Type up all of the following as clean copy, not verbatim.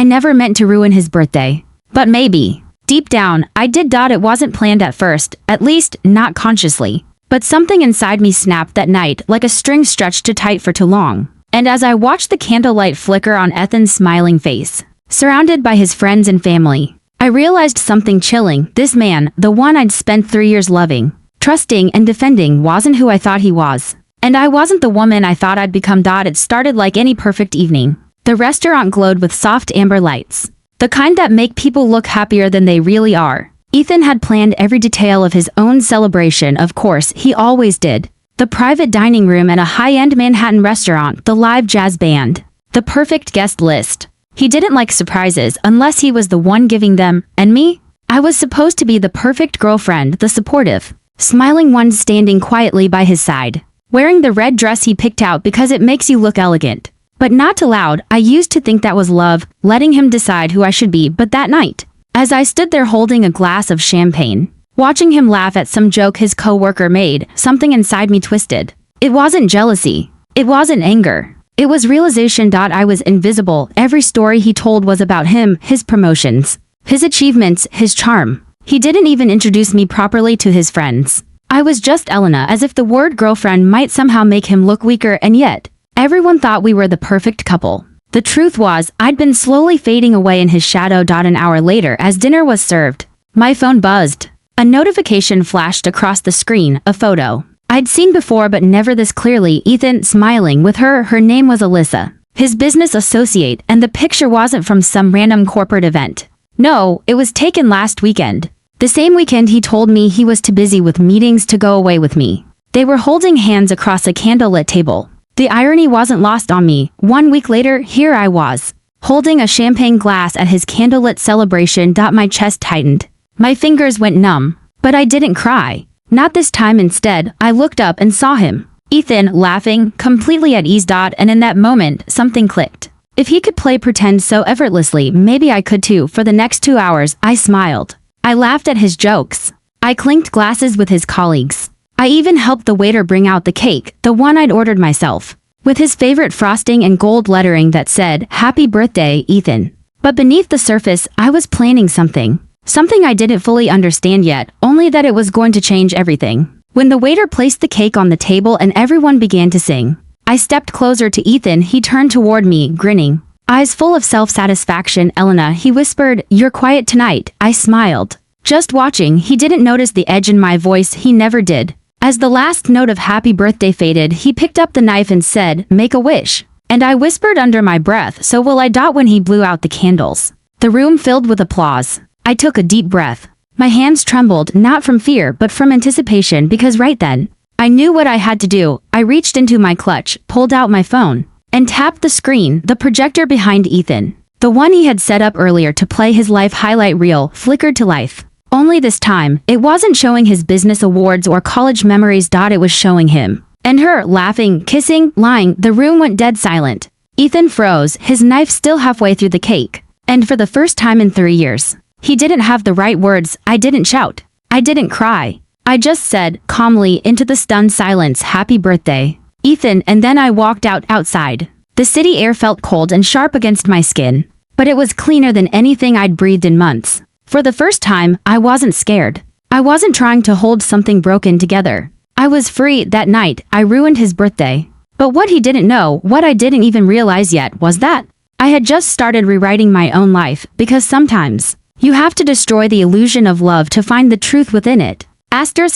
never meant to ruin his birthday. But maybe. Deep down, I did. It wasn't planned at first, at least, not consciously. But something inside me snapped that night like a string stretched too tight for too long. And as I watched the candlelight flicker on Ethan's smiling face, surrounded by his friends and family, I realized something chilling. This man, the one I'd spent 3 years loving, trusting and defending, wasn't who I thought he was. And I wasn't the woman I thought I'd become. It started like any perfect evening. The restaurant glowed with soft amber lights, the kind that make people look happier than they really are. Ethan had planned every detail of his own celebration, of course, he always did. The private dining room at a high-end Manhattan restaurant, the live jazz band, the perfect guest list. He didn't like surprises unless he was the one giving them, and me? I was supposed to be the perfect girlfriend, the supportive, smiling one standing quietly by his side, wearing the red dress he picked out because it makes you look elegant. But not too loud. I used to think that was love, letting him decide who I should be. But that night, as I stood there holding a glass of champagne, watching him laugh at some joke his coworker made, something inside me twisted. It wasn't jealousy. It wasn't anger. It was realization. I was invisible. Every story he told was about him, his promotions, his achievements, his charm. He didn't even introduce me properly to his friends. I was just Elena, as if the word girlfriend might somehow make him look weaker, and yet, everyone thought we were the perfect couple. The truth was, I'd been slowly fading away in his shadow. An hour later, as dinner was served, my phone buzzed. A notification flashed across the screen, a photo I'd seen before but never this clearly. Ethan smiling with her. Her name was Alyssa, his business associate, and the picture wasn't from some random corporate event. No, it was taken last weekend. The same weekend he told me he was too busy with meetings to go away with me. They were holding hands across a candlelit table. The irony wasn't lost on me. 1 week later, here I was, holding a champagne glass at his candlelit celebration. My chest tightened. My fingers went numb. But I didn't cry. Not this time. Instead, I looked up and saw him. Ethan, laughing, completely at ease. And in that moment, something clicked. If he could play pretend so effortlessly, maybe I could too. For the next 2 hours, I smiled. I laughed at his jokes. I clinked glasses with his colleagues. I even helped the waiter bring out the cake, the one I'd ordered myself, with his favorite frosting and gold lettering that said, "Happy birthday, Ethan." But beneath the surface, I was planning something. Something I didn't fully understand yet, only that it was going to change everything. When the waiter placed the cake on the table and everyone began to sing, I stepped closer to Ethan. He turned toward me, grinning, eyes full of self-satisfaction. "Elena," he whispered, "you're quiet tonight." I smiled, just watching. He didn't notice the edge in my voice. He never did. As the last note of happy birthday faded, he picked up the knife and said, "Make a wish." And I whispered under my breath, "So will I." When he blew out the candles, the room filled with applause. I took a deep breath. My hands trembled, not from fear but from anticipation, because right then, I knew what I had to do. I reached into my clutch, pulled out my phone, and tapped the screen. The projector behind Ethan, the one he had set up earlier to play his life highlight reel, flickered to life. Only this time, it wasn't showing his business awards or college memories. It was showing him and her, laughing, kissing, lying. The room went dead silent. Ethan froze, his knife still halfway through the cake. And for the first time in 3 years, he didn't have the right words. I didn't shout. I didn't cry. I just said, calmly, into the stunned silence, "Happy birthday, Ethan." And then I walked outside. The city air felt cold and sharp against my skin, but it was cleaner than anything I'd breathed in months. For the first time, I wasn't scared. I wasn't trying to hold something broken together. I was free. That night, I ruined his birthday. But what he didn't know, what I didn't even realize yet, was that I had just started rewriting my own life, because sometimes you have to destroy the illusion of love to find the truth within it.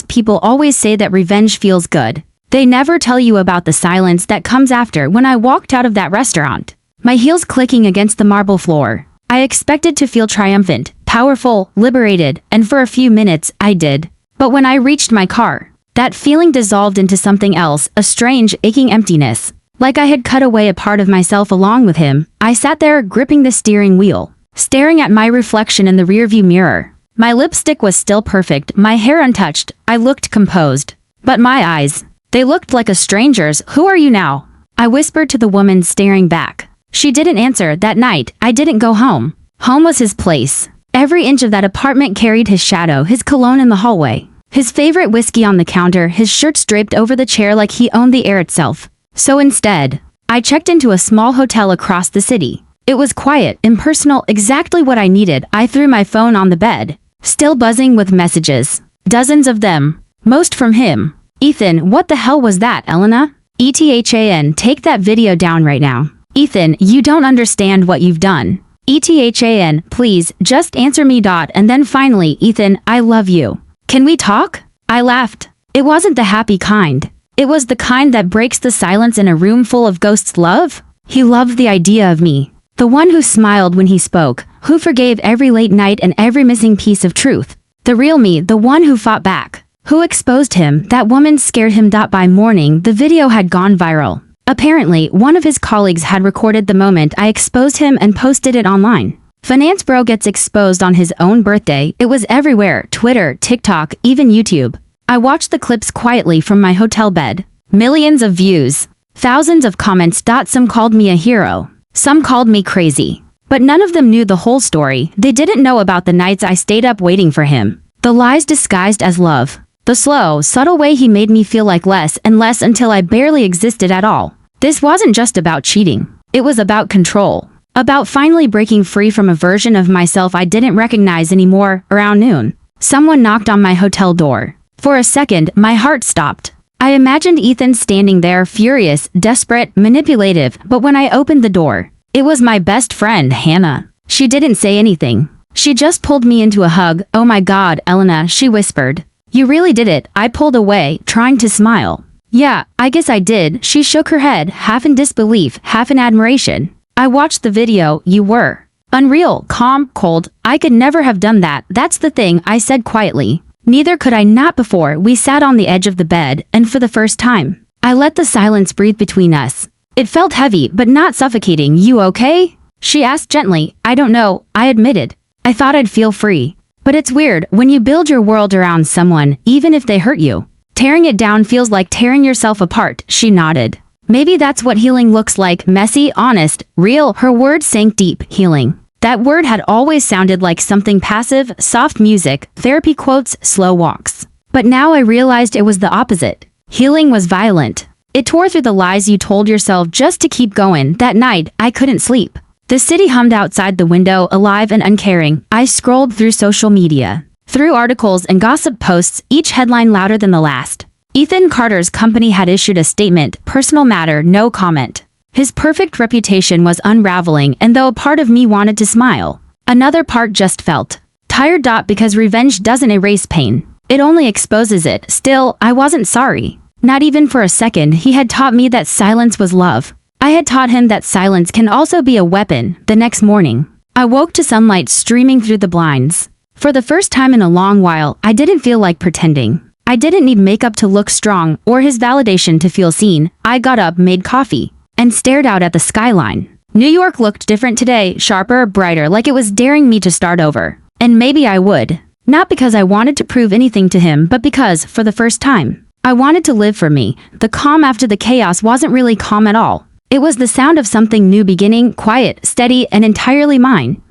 People always say that revenge feels good. They never tell you about the silence that comes after. When I walked out of that restaurant, my heels clicking against the marble floor, I expected to feel triumphant, powerful, liberated, and for a few minutes, I did. But when I reached my car, that feeling dissolved into something else, a strange, aching emptiness. Like I had cut away a part of myself along with him. I sat there, gripping the steering wheel, staring at my reflection in the rearview mirror. My lipstick was still perfect, my hair untouched. I looked composed. But my eyes, they looked like a stranger's. "Who are you now?" I whispered to the woman staring back. She didn't answer. That night, I didn't go home. Home was his place. Every inch of that apartment carried his shadow, his cologne in the hallway, his favorite whiskey on the counter, his shirts draped over the chair like he owned the air itself. So instead, I checked into a small hotel across the city. It was quiet, impersonal, exactly what I needed. I threw my phone on the bed, still buzzing with messages. Dozens of them. Most from him. Ethan, what the hell was that, Elena? ETHAN, take that video down right now. Ethan, you don't understand what you've done. ETHAN, please, just answer me. And then finally, Ethan, I love you. Can we talk? I laughed. It wasn't the happy kind. It was the kind that breaks the silence in a room full of ghosts. Love? He loved the idea of me. The one who smiled when he spoke, who forgave every late night and every missing piece of truth. The real me, the one who fought back. Who exposed him? That woman scared him. By morning, the video had gone viral. Apparently, one of his colleagues had recorded the moment I exposed him and posted it online. Finance bro gets exposed on his own birthday. It was everywhere, Twitter, TikTok, even YouTube. I watched the clips quietly from my hotel bed. Millions of views. Thousands of comments. Some called me a hero. Some called me crazy. But none of them knew the whole story. They didn't know about the nights I stayed up waiting for him. The lies disguised as love. The slow, subtle way he made me feel like less and less until I barely existed at all. This wasn't just about cheating. It was about control. About finally breaking free from a version of myself I didn't recognize anymore. Around noon, someone knocked on my hotel door. For a second, my heart stopped. I imagined Ethan standing there, furious, desperate, manipulative, but when I opened the door, it was my best friend, Hannah. She didn't say anything. She just pulled me into a hug. Oh my God, Elena, she whispered. You really did it. I pulled away, trying to smile. Yeah, I guess I did. She shook her head, half in disbelief, half in admiration. I watched the video. You were unreal, calm, cold. I could never have done that. That's the thing, I said quietly. Neither could I. Not before. We sat on the edge of the bed, and for the first time, I let the silence breathe between us. It felt heavy, but not suffocating. You okay? She asked gently. I don't know, I admitted. I thought I'd feel free. But it's weird, when you build your world around someone, even if they hurt you, tearing it down feels like tearing yourself apart. She nodded. Maybe that's what healing looks like. Messy, honest, real. Her words sank deep. Healing. That word had always sounded like something passive, soft music, therapy quotes, slow walks. But now I realized it was the opposite. Healing was violent. It tore through the lies you told yourself just to keep going. That night, I couldn't sleep. The city hummed outside the window, alive and uncaring. I scrolled through social media, through articles and gossip posts, each headline louder than the last. Ethan Carter's company had issued a statement, personal matter, no comment. His perfect reputation was unraveling, and though a part of me wanted to smile, another part just felt tired. Because revenge doesn't erase pain. It only exposes it. Still, I wasn't sorry. Not even for a second. He had taught me that silence was love. I had taught him that silence can also be a weapon. The next morning, I woke to sunlight streaming through the blinds. For the first time in a long while, I didn't feel like pretending. I didn't need makeup to look strong or his validation to feel seen. I got up, made coffee, and stared out at the skyline. New York looked different today, sharper, brighter, like it was daring me to start over. And maybe I would. Not because I wanted to prove anything to him, but because, for the first time, I wanted to live for me. The calm after the chaos wasn't really calm at all. It was the sound of something new beginning, quiet, steady, and entirely mine.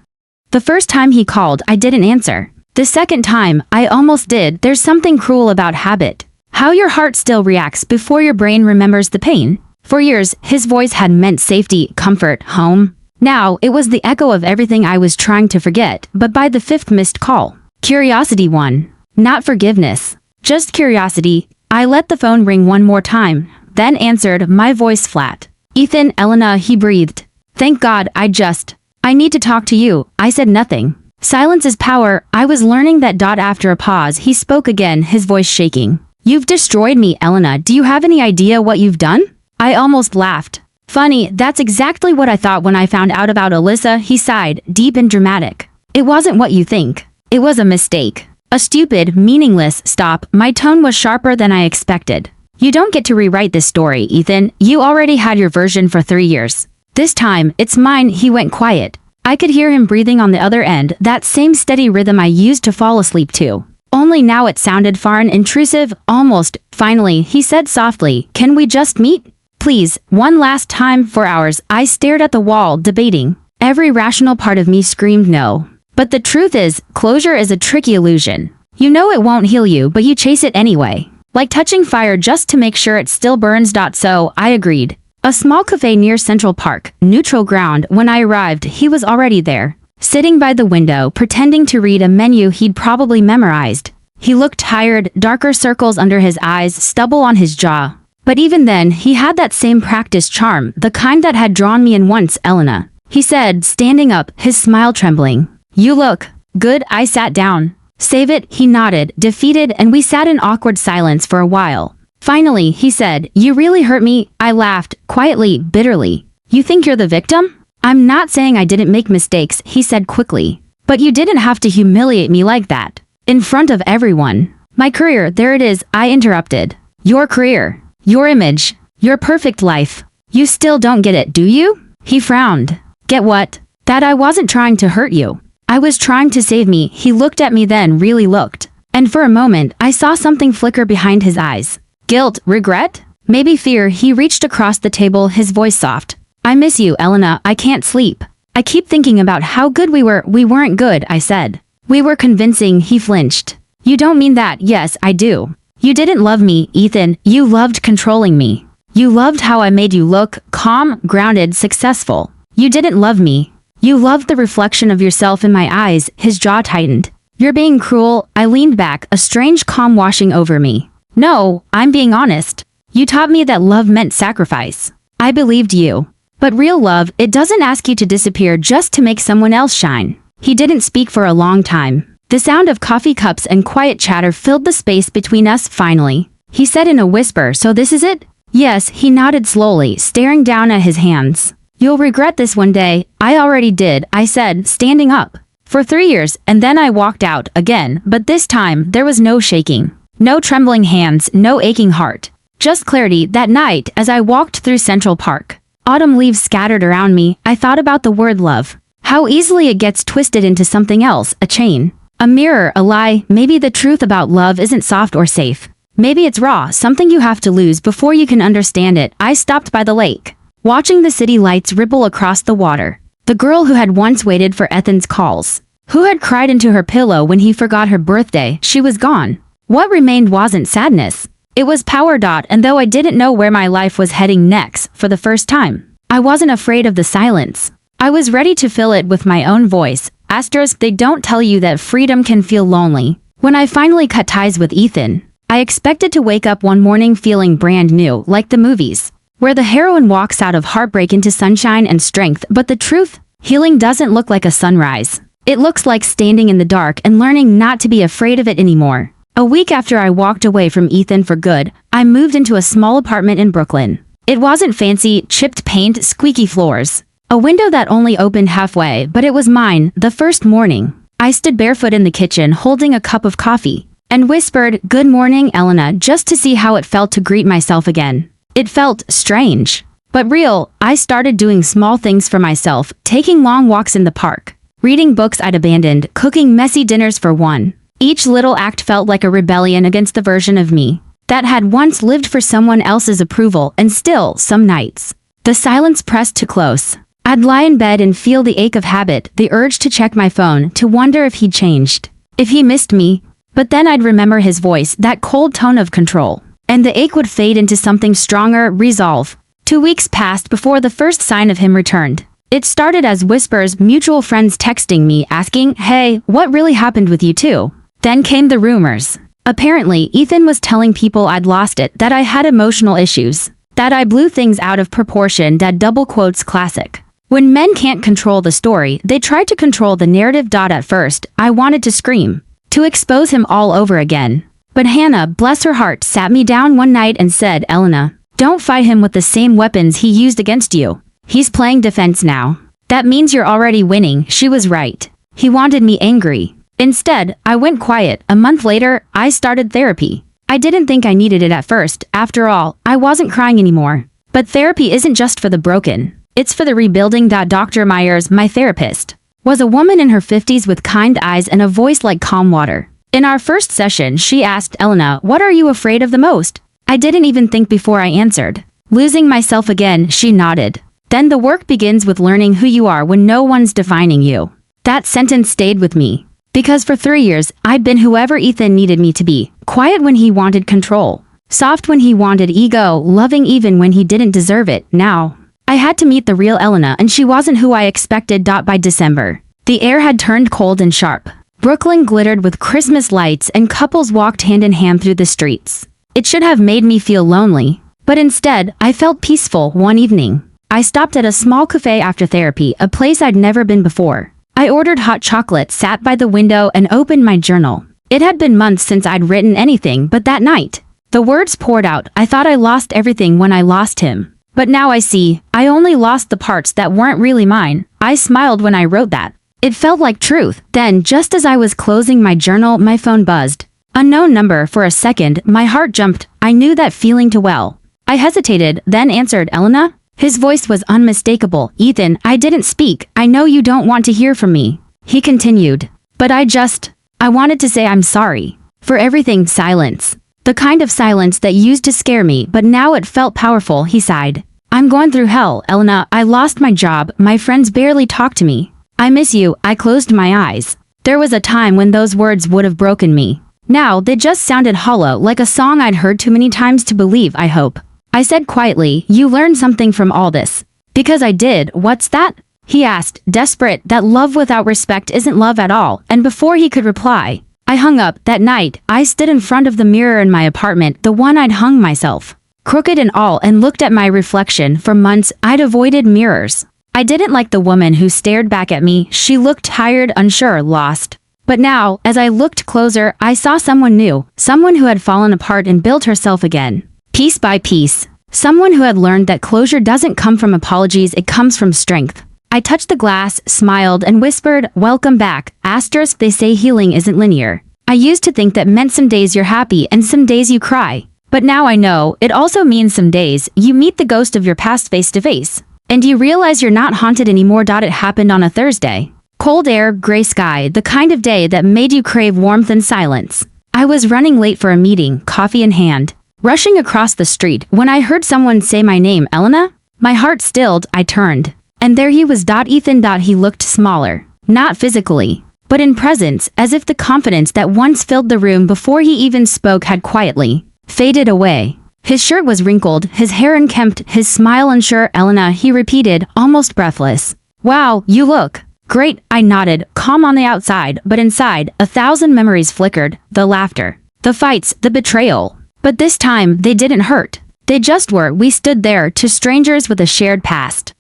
The first time he called, I didn't answer. The second time, I almost did. There's something cruel about habit. How your heart still reacts before your brain remembers the pain. For years, his voice had meant safety, comfort, home. Now, it was the echo of everything I was trying to forget, but by the fifth missed call, curiosity won. Not forgiveness. Just curiosity. I let the phone ring one more time, then answered, my voice flat. Ethan, Elena, he breathed. Thank God, I need to talk to you. I said nothing. Silence is power. I was learning that. After a pause, he spoke again, his voice shaking. You've destroyed me, Elena. Do you have any idea what you've done? I almost laughed. Funny, that's exactly what I thought when I found out about Alyssa, he sighed, deep and dramatic. It wasn't what you think. It was a mistake. A stupid, meaningless stop. My tone was sharper than I expected. You don't get to rewrite this story, Ethan. You already had your version for 3 years. This time, it's mine. He went quiet. I could hear him breathing on the other end, that same steady rhythm I used to fall asleep to. Only now it sounded foreign, intrusive, almost. Finally, he said softly, can we just meet? Please, one last time. For hours, I stared at the wall, debating. Every rational part of me screamed no. But the truth is, closure is a tricky illusion. You know it won't heal you, but you chase it anyway. Like touching fire just to make sure it still burns. So, I agreed. A small cafe near Central Park, neutral ground. When I arrived, he was already there, sitting by the window, pretending to read a menu he'd probably memorized. He looked tired, darker circles under his eyes, stubble on his jaw. But even then, he had that same practiced charm, the kind that had drawn me in once. Elena, he said, standing up, his smile trembling. You look good. I sat down. Save it, he nodded, defeated, and we sat in awkward silence for a while. Finally, he said, you really hurt me. I laughed, quietly, bitterly. You think you're the victim? I'm not saying I didn't make mistakes, he said quickly. But you didn't have to humiliate me like that. In front of everyone. My career, there it is, I interrupted. Your career. Your image. Your perfect life. You still don't get it, do you? He frowned. Get what? That I wasn't trying to hurt you. I was trying to save me. He looked at me, then really looked. And for a moment, I saw something flicker behind his eyes. Guilt, regret? Maybe fear. He reached across the table, his voice soft. I miss you, Elena. I can't sleep. I keep thinking about how good we were. We weren't good, I said. We were convincing. He flinched. You don't mean that. Yes, I do. You didn't love me, Ethan. You loved controlling me. You loved how I made you look calm, grounded, successful. You didn't love me. You loved the reflection of yourself in my eyes. His jaw tightened. You're being cruel. I leaned back, a strange calm washing over me. No, I'm being honest. You taught me that love meant sacrifice. I believed you. But real love, it doesn't ask you to disappear just to make someone else shine. He didn't speak for a long time. The sound of coffee cups and quiet chatter filled the space between us. Finally, he said in a whisper, so this is it? Yes, he nodded slowly, staring down at his hands. You'll regret this one day. I already did, I said, standing up. For 3 years, and then I walked out again, but this time, there was no shaking. No trembling hands, no aching heart. Just clarity. That night, as I walked through Central Park, autumn leaves scattered around me, I thought about the word love. How easily it gets twisted into something else, a chain, a mirror, a lie. Maybe the truth about love isn't soft or safe. Maybe it's raw, something you have to lose before you can understand it. I stopped by the lake, watching the city lights ripple across the water. The girl who had once waited for Ethan's calls, who had cried into her pillow when he forgot her birthday, she was gone. What remained wasn't sadness. It was power. And though I didn't know where my life was heading next, for the first time, I wasn't afraid of the silence. I was ready to fill it with my own voice. Asterisk, they don't tell you that freedom can feel lonely. When I finally cut ties with Ethan, I expected to wake up one morning feeling brand new, like the movies, where the heroine walks out of heartbreak into sunshine and strength. But the truth, healing doesn't look like a sunrise. It looks like standing in the dark and learning not to be afraid of it anymore. A week after I walked away from Ethan for good, I moved into a small apartment in Brooklyn. It wasn't fancy, chipped paint, squeaky floors. A window that only opened halfway, but it was mine. The first morning, I stood barefoot in the kitchen holding a cup of coffee and whispered, "Good morning, Elena," just to see how it felt to greet myself again. It felt strange, but real. I started doing small things for myself, taking long walks in the park, reading books I'd abandoned, cooking messy dinners for one. Each little act felt like a rebellion against the version of me that had once lived for someone else's approval. And still, some nights, the silence pressed too close. I'd lie in bed and feel the ache of habit, the urge to check my phone, to wonder if he'd changed, if he missed me. But then I'd remember his voice, that cold tone of control, and the ache would fade into something stronger, resolve. 2 weeks passed before the first sign of him returned. It started as whispers, mutual friends texting me, asking, "Hey, what really happened with you two?" Then came the rumors. Apparently, Ethan was telling people I'd lost it, that I had emotional issues, that I blew things out of proportion. That double quotes classic. When men can't control the story, they try to control the narrative. At first, I wanted to scream, to expose him all over again. But Hannah, bless her heart, sat me down one night and said, "Elena, don't fight him with the same weapons he used against you. He's playing defense now. That means you're already winning." She was right. He wanted me angry. Instead, I went quiet. A month later, I started therapy. I didn't think I needed it at first. After all, I wasn't crying anymore. But therapy isn't just for the broken. It's for the rebuilding. Dr. Myers, my therapist, was a woman in her 50s with kind eyes and a voice like calm water. In our first session, she asked, "Elena, what are you afraid of the most?" I didn't even think before I answered. "Losing myself again," she nodded. "Then the work begins with learning who you are when no one's defining you." That sentence stayed with me. Because for 3 years, I'd been whoever Ethan needed me to be, quiet when he wanted control, Soft when he wanted ego, loving even when he didn't deserve it. Now, I had to meet the real Elena, and she wasn't who I expected. By December, the air had turned cold and sharp. Brooklyn glittered with Christmas lights and couples walked hand in hand through the streets. It should have made me feel lonely, but instead, I felt peaceful. One evening, I stopped at a small cafe after therapy, a place I'd never been before. I ordered hot chocolate, sat by the window, and opened my journal. It had been months since I'd written anything, but that night, the words poured out. I thought I lost everything when I lost him. But now I see, I only lost the parts that weren't really mine. I smiled when I wrote that. It felt like truth. Then, just as I was closing my journal, my phone buzzed. Unknown number. For a second, my heart jumped. I knew that feeling too well. I hesitated, then answered. Elena? His voice was unmistakable. Ethan, I didn't speak. I know you don't want to hear from me. He continued. But I wanted to say I'm sorry. For everything. Silence. The kind of silence that used to scare me, but now it felt powerful. He sighed. I'm going through hell, Elena. I lost my job. My friends barely talk to me. I miss you. I closed my eyes. There was a time when those words would have broken me. Now, they just sounded hollow, like a song I'd heard too many times to believe. I hope. I said quietly, you learned something from all this. Because I did. What's that? He asked, desperate. That love without respect isn't love at all. And before he could reply, I hung up. That night, I stood in front of the mirror in my apartment, the one I'd hung myself, crooked and all, and looked at my reflection. For months, I'd avoided mirrors. I didn't like the woman who stared back at me. She looked tired, unsure, lost. But now, as I looked closer, I saw someone new, someone who had fallen apart and built herself again, piece by piece. Someone who had learned that closure doesn't come from apologies, it comes from strength. I touched the glass, smiled, and whispered, welcome back. Asterisk, they say healing isn't linear. I used to think that meant some days you're happy and some days you cry. But now I know, it also means some days you meet the ghost of your past face to face. And you realize you're not haunted anymore. It happened on a Thursday. Cold air, gray sky, the kind of day that made you crave warmth and silence. I was running late for a meeting, coffee in hand, rushing across the street when I heard someone say my name. Elena? My heart stilled. I turned. And there he was. Ethan. He looked smaller. Not physically, but in presence, as if the confidence that once filled the room before he even spoke had quietly faded away. His shirt was wrinkled, his hair unkempt, his smile unsure. Elena, he repeated, almost breathless. Wow, you look great. I nodded, calm on the outside, but inside, 1,000 memories flickered. The laughter, the fights, the betrayal. But this time, they didn't hurt. They just were. We stood there, two strangers with a shared past.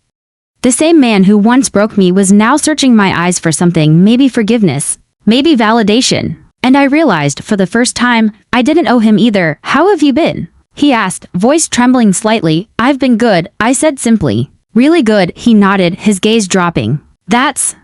The same man who once broke me was now searching my eyes for something, maybe forgiveness, maybe validation. And I realized, for the first time, I didn't owe him either. How have you been? He asked, voice trembling slightly. I've been good, I said simply. Really good, he nodded, his gaze dropping. That's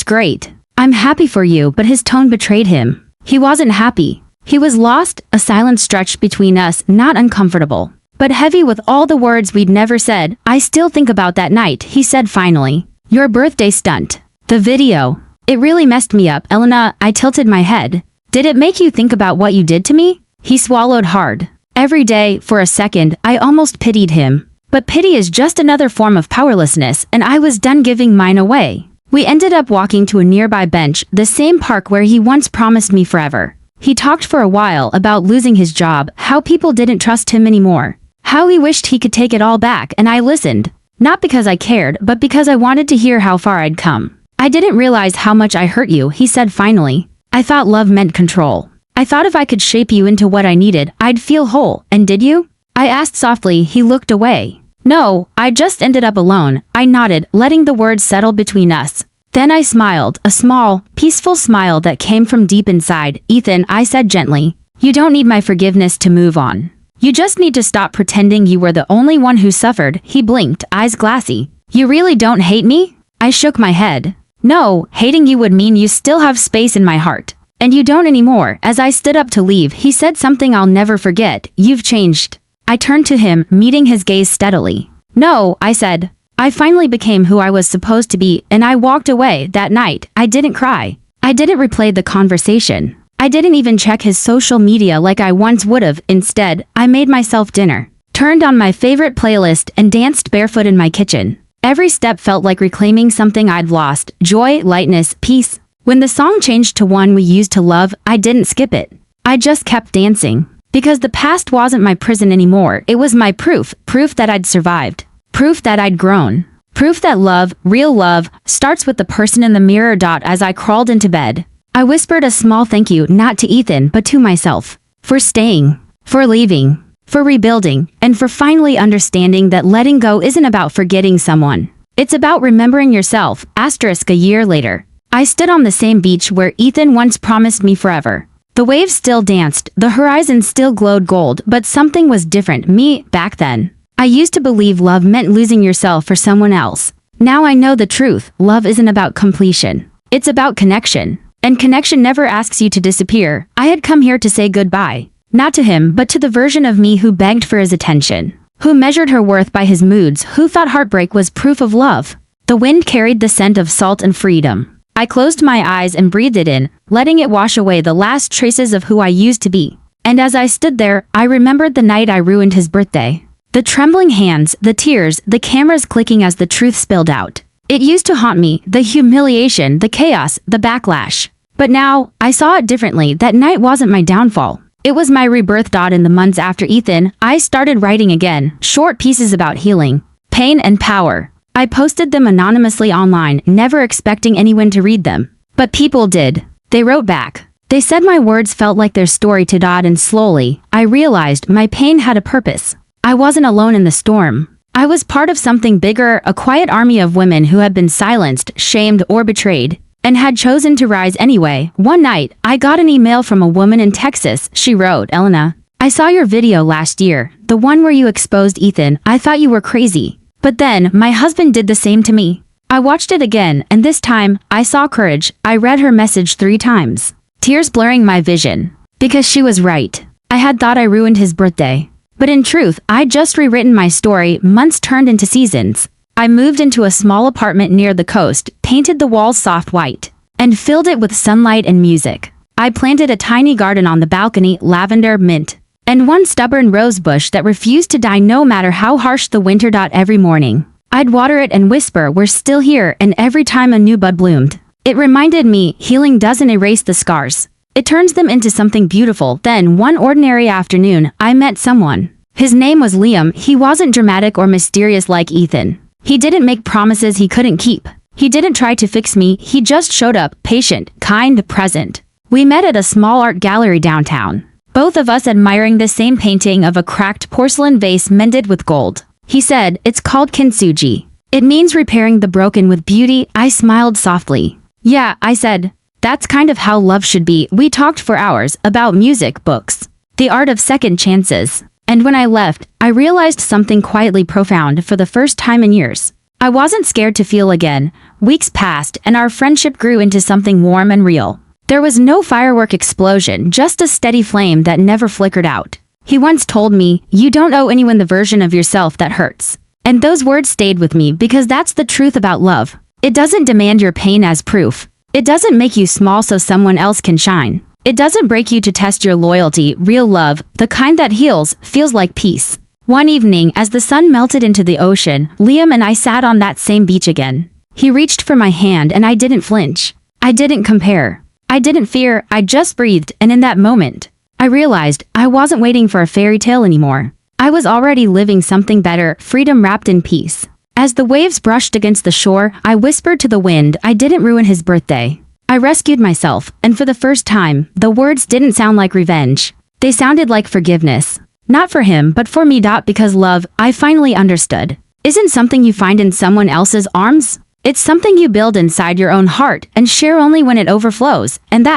great. I'm happy for you. But his tone betrayed him. He wasn't happy. He was lost. A silence stretched between us, not uncomfortable, but heavy with all the words we'd never said. I still think about that night, he said finally. Your birthday stunt. The video. It really messed me up, Elena. I tilted my head. Did it make you think about what you did to me? He swallowed hard. Every day, for a second, I almost pitied him. But pity is just another form of powerlessness, and I was done giving mine away. We ended up walking to a nearby bench, the same park where he once promised me forever. He talked for a while about losing his job, how people didn't trust him anymore, how he wished he could take it all back, and I listened. Not because I cared, but because I wanted to hear how far I'd come. I didn't realize how much I hurt you, he said finally. I thought love meant control. I thought if I could shape you into what I needed, I'd feel whole. And did you? I asked softly. He looked away. No, I just ended up alone. I nodded, letting the words settle between us. Then I smiled, a small, peaceful smile that came from deep inside. Ethan, I said gently, you don't need my forgiveness to move on. You just need to stop pretending you were the only one who suffered. He blinked, eyes glassy. You really don't hate me? I shook my head. No, hating you would mean you still have space in my heart. And you don't anymore. As I stood up to leave, he said something I'll never forget. You've changed. I turned to him, meeting his gaze steadily. No, I said. I finally became who I was supposed to be, and I walked away. That night, I didn't cry. I didn't replay the conversation. I didn't even check his social media like I once would have. Instead, I made myself dinner, turned on my favorite playlist, and danced barefoot in my kitchen. Every step felt like reclaiming something I'd lost. Joy, lightness, peace. When the song changed to one we used to love, I didn't skip it. I just kept dancing. Because the past wasn't my prison anymore, it was my proof that I'd survived. Proof that I'd grown. Proof that love, real love, starts with the person in the mirror. As I crawled into bed, I whispered a small thank you, not to Ethan, but to myself. For staying. For leaving. For rebuilding. And for finally understanding that letting go isn't about forgetting someone. It's about remembering yourself. A year later, I stood on the same beach where Ethan once promised me forever. The waves still danced, the horizon still glowed gold, but something was different. Me, back then. I used to believe love meant losing yourself for someone else. Now I know the truth. Love isn't about completion. It's about connection. And connection never asks you to disappear. I had come here to say goodbye. Not to him, but to the version of me who begged for his attention. Who measured her worth by his moods, who thought heartbreak was proof of love. The wind carried the scent of salt and freedom. I closed my eyes and breathed it in, letting it wash away the last traces of who I used to be. And as I stood there, I remembered the night I ruined his birthday. The trembling hands, the tears, the cameras clicking as the truth spilled out. It used to haunt me, the humiliation, the chaos, the backlash. But now, I saw it differently. That night wasn't my downfall. It was my rebirth. In the months after Ethan, I started writing again, short pieces about healing, pain and power. I posted them anonymously online, never expecting anyone to read them. But people did. They wrote back. They said my words felt like their story to Dodd, and slowly, I realized my pain had a purpose. I wasn't alone in the storm. I was part of something bigger, a quiet army of women who had been silenced, shamed, or betrayed, and had chosen to rise anyway. One night, I got an email from a woman in Texas. She wrote, "Elena, I saw your video last year, the one where you exposed Ethan. I thought you were crazy. But then, my husband did the same to me. I watched it again, and this time, I saw courage." I read her message 3 times, tears blurring my vision. Because she was right. I had thought I ruined his birthday. But in truth, I'd just rewritten my story. Months turned into seasons. I moved into a small apartment near the coast, painted the walls soft white, and filled it with sunlight and music. I planted a tiny garden on the balcony, lavender, mint, and one stubborn rose bush that refused to die no matter how harsh the winter. Every morning, I'd water it and whisper, "We're still here," and every time a new bud bloomed, it reminded me, healing doesn't erase the scars. It turns them into something beautiful. Then, one ordinary afternoon, I met someone. His name was Liam. He wasn't dramatic or mysterious like Ethan. He didn't make promises he couldn't keep. He didn't try to fix me. He just showed up, patient, kind, present. We met at a small art gallery downtown, both of us admiring the same painting of a cracked porcelain vase mended with gold. He said, "It's called kintsugi. It means repairing the broken with beauty." I smiled softly. "Yeah," I said. "That's kind of how love should be." We talked for hours about music, books, the art of second chances. And when I left, I realized something quietly profound. For the first time in years, I wasn't scared to feel again. Weeks passed, and our friendship grew into something warm and real. There was no firework explosion, just a steady flame that never flickered out. He once told me, "You don't owe anyone the version of yourself that hurts." And those words stayed with me because that's the truth about love. It doesn't demand your pain as proof. It doesn't make you small so someone else can shine. It doesn't break you to test your loyalty. Real love, the kind that heals, feels like peace. One evening, as the sun melted into the ocean, Liam and I sat on that same beach again. He reached for my hand and I didn't flinch. I didn't compare. I didn't fear. I just breathed, and in that moment, I realized I wasn't waiting for a fairy tale anymore. I was already living something better, freedom wrapped in peace. As the waves brushed against the shore, I whispered to the wind, "I didn't ruin his birthday. I rescued myself," and for the first time, the words didn't sound like revenge. They sounded like forgiveness. Not for him, but for me. Because love, I finally understood, isn't something you find in someone else's arms. It's something you build inside your own heart and share only when it overflows. And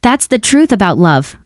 that's the truth about love.